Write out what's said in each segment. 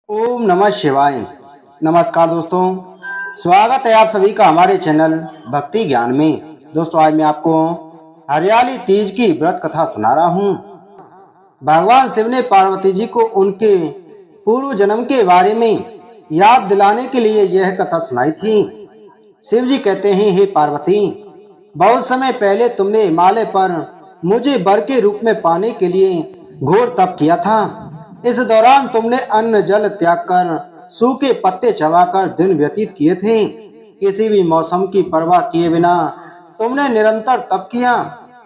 ओम नमः शिवाय। नमस्कार दोस्तों, स्वागत है आप सभी का हमारे चैनल भक्ति ज्ञान में। दोस्तों, आज मैं आपको हरियाली तीज की व्रत कथा सुना रहा हूँ। भगवान शिव ने पार्वती जी को उनके पूर्व जन्म के बारे में याद दिलाने के लिए यह कथा सुनाई थी। शिव जी कहते हैं, हे पार्वती, बहुत समय पहले तुमने हिमालय पर मुझे वर के रूप में पाने के लिए घोर तप किया था। इस दौरान तुमने अन्न जल त्याग कर सूखे पत्ते चबाकर दिन व्यतीत किए थे। किसी भी मौसम की परवाह किए बिना तुमने निरंतर तप किया।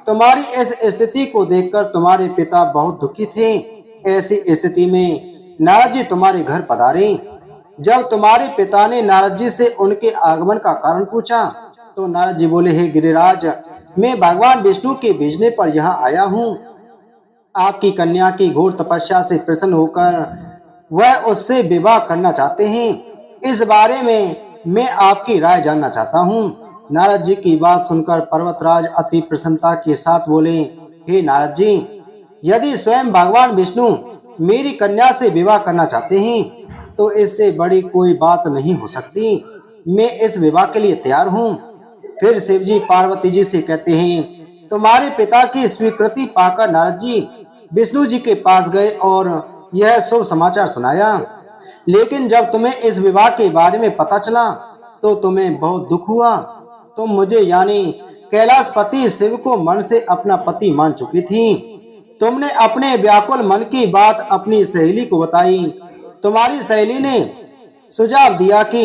तुम्हारी इस स्थिति को देखकर तुम्हारे पिता बहुत दुखी थे। ऐसी स्थिति में नारद जी तुम्हारे घर पधारे। जब तुम्हारे पिता ने नारद जी से उनके आगमन का कारण पूछा तो नारद जी बोले, हे गिरिराज, मैं भगवान विष्णु के भेजने पर यहाँ आया हूँ। आपकी कन्या की घोर तपस्या से प्रसन्न होकर वह उससे विवाह करना चाहते हैं। इस बारे में मैं आपकी राय जानना चाहता हूँ। नारद जी की बात सुनकर पर्वतराज अति प्रसन्नता के साथ बोले, हे नारद जी, यदि स्वयं भगवान विष्णु मेरी कन्या से विवाह करना चाहते हैं तो इससे बड़ी कोई बात नहीं हो सकती। मैं इस विवाह के लिए तैयार हूँ। फिर शिव जी पार्वती जी से कहते हैं, तुम्हारे पिता की स्वीकृति पाकर नारद जी विष्णु जी के पास गए और यह शुभ समाचार सुनाया। लेकिन जब तुम्हें इस विवाह के बारे में पता चला तो तुम्हें बहुत दुख हुआ। तुम मुझे यानी कैलाशपति शिव को मन से अपना पति मान चुकी थी। तुमने अपने व्याकुल मन की बात अपनी सहेली को बताई। तुम्हारी सहेली ने सुझाव दिया कि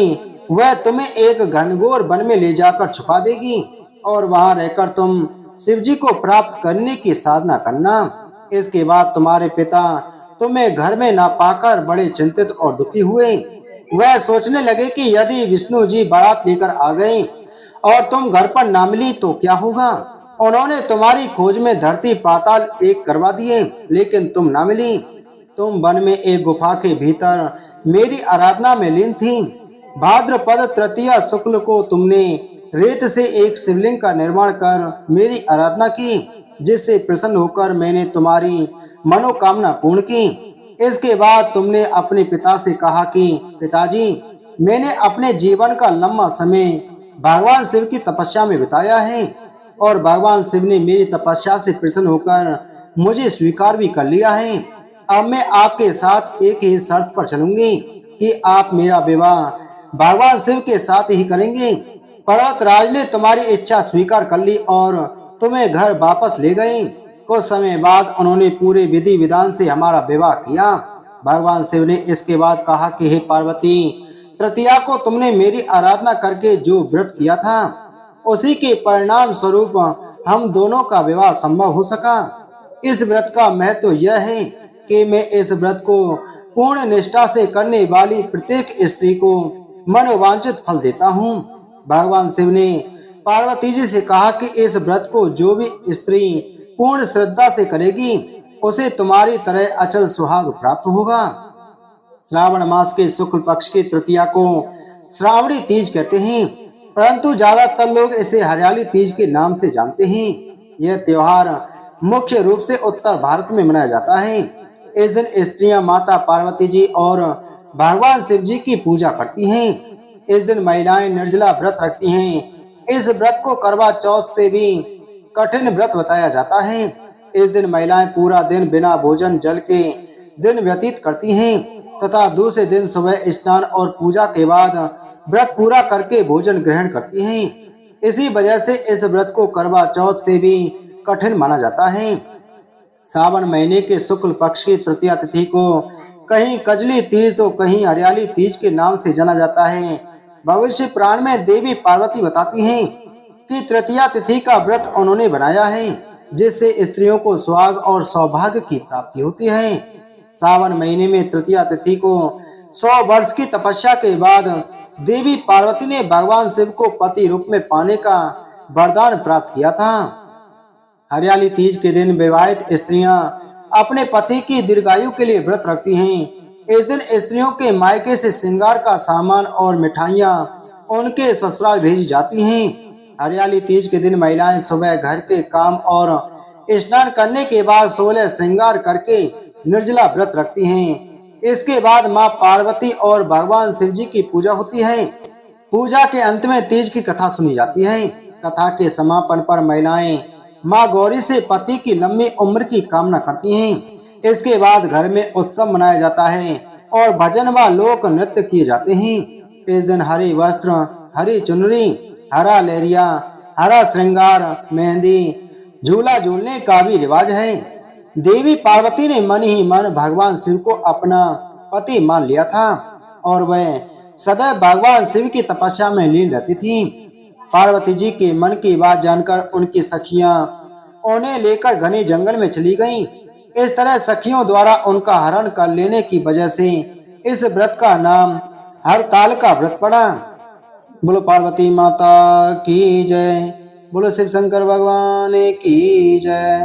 वह तुम्हें एक घनघोर वन में ले जाकर छुपा देगी और वहां रहकर तुम शिव जी को प्राप्त करने की साधना करना। इसके बाद तुम्हारे पिता तुम्हें घर में ना पाकर बड़े चिंतित और दुखी हुए। वह सोचने लगे कि यदि विष्णु जी बारात लेकर आ गए और तुम घर पर ना मिली तो क्या होगा। उन्होंने तुम्हारी खोज में धरती पाताल एक करवा दिए, लेकिन तुम ना मिली। तुम वन में एक गुफा के भीतर मेरी आराधना में लीन थी। भाद्रपद तृतीया शुक्ल को तुमने रेत से एक शिवलिंग का निर्माण कर मेरी आराधना की, जिससे प्रसन्न होकर मैंने तुम्हारी मनोकामना पूर्ण की। इसके बाद तुमने अपने पिता से कहा कि पिताजी, मैंने अपने जीवन का लंबा समय भगवान शिव की तपस्या में बिताया है और भगवान शिव ने मेरी तपस्या से प्रसन्न होकर मुझे स्वीकार भी कर लिया है। अब मैं आपके साथ एक ही शर्त पर चलूंगी कि आप मेरा विवाह भगवान शिव के साथ ही करेंगे। पर्वतराज ने तुम्हारी इच्छा स्वीकार कर ली और तुम्हें घर वापस ले गए। कुछ समय बाद उन्होंने पूरे विधि विधान से हमारा विवाह किया। भगवान शिव ने इसके बाद कहा कि हे पार्वती, तृतीया को तुमने मेरी आराधना करके जो व्रत किया था उसी के परिणाम स्वरूप हम दोनों का विवाह संभव हो सका। इस व्रत का महत्व यह है कि मैं इस व्रत को पूर्ण निष्ठा से करने वाली प्रत्येक स्त्री को मनोवांछित फल देता हूँ। भगवान शिव ने पार्वती जी से कहा कि इस व्रत को जो भी स्त्री पूर्ण श्रद्धा से करेगी उसे तुम्हारी तरह अचल सुहाग प्राप्त होगा। श्रावण मास के शुक्ल पक्ष की तृतीया को श्रावणी तीज कहते हैं, परंतु ज्यादातर लोग इसे हरियाली तीज के नाम से जानते हैं। यह त्योहार मुख्य रूप से उत्तर भारत में मनाया जाता है। इस दिन स्त्रियां माता पार्वती जी और भगवान शिव जी की पूजा करती हैं। इस दिन महिलाएं निर्जला व्रत रखती हैं। इस व्रत को करवा चौथ से भी कठिन व्रत बताया जाता है। इस दिन महिलाएं पूरा दिन बिना भोजन जल के दिन व्यतीत करती हैं तथा दूसरे दिन सुबह स्नान और पूजा के बाद व्रत पूरा करके भोजन ग्रहण करती हैं। इसी वजह से इस व्रत को करवा चौथ से भी कठिन माना जाता है। सावन महीने के शुक्ल पक्ष की तृतीया तिथि को कहीं कजली तीज तो कहीं हरियाली तीज के नाम से जाना जाता है। भविष्य पुराण में देवी पार्वती बताती हैं कि तृतीया तिथि का व्रत उन्होंने बनाया है जिससे स्त्रियों को सुहाग और सौभाग्य की प्राप्ति होती है। सावन महीने में तृतीया तिथि को 100 वर्ष की तपस्या के बाद देवी पार्वती ने भगवान शिव को पति रूप में पाने का वरदान प्राप्त किया था। हरियाली तीज के दिन विवाहित स्त्रियां अपने पति की दीर्घायु के लिए व्रत रखती हैं। इस दिन स्त्रियों के मायके से श्रृंगार का सामान और मिठाइयां उनके ससुराल भेजी जाती हैं। हरियाली तीज के दिन महिलाएं सुबह घर के काम और स्नान करने के बाद 16 श्रृंगार करके निर्जला व्रत रखती हैं। इसके बाद माँ पार्वती और भगवान शिव जी की पूजा होती है। पूजा के अंत में तीज की कथा सुनी जाती है। कथा के समापन पर महिलाएं माँ गौरी से पति की लंबी उम्र की कामना करती हैं। इसके बाद घर में उत्सव मनाया जाता है और भजन व लोक नृत्य किए जाते हैं। इस दिन हरे वस्त्र, हरी चुनरी, हरा लेरिया, हरा श्रृंगार, मेहंदी, झूला झूलने का भी रिवाज है। देवी पार्वती ने मन ही मन भगवान शिव को अपना पति मान लिया था और वह सदैव भगवान शिव की तपस्या में लीन रहती थी। पार्वती जी के मन की बात जानकर उनकी सखियां उन्हें लेकर घने जंगल में चली गईं। इस तरह सखियों द्वारा उनका हरण कर लेने की वजह से इस व्रत का नाम हरताल का व्रत पड़ा। बोलो पार्वती माता की जय। बोलो शिव शंकर भगवान की जय।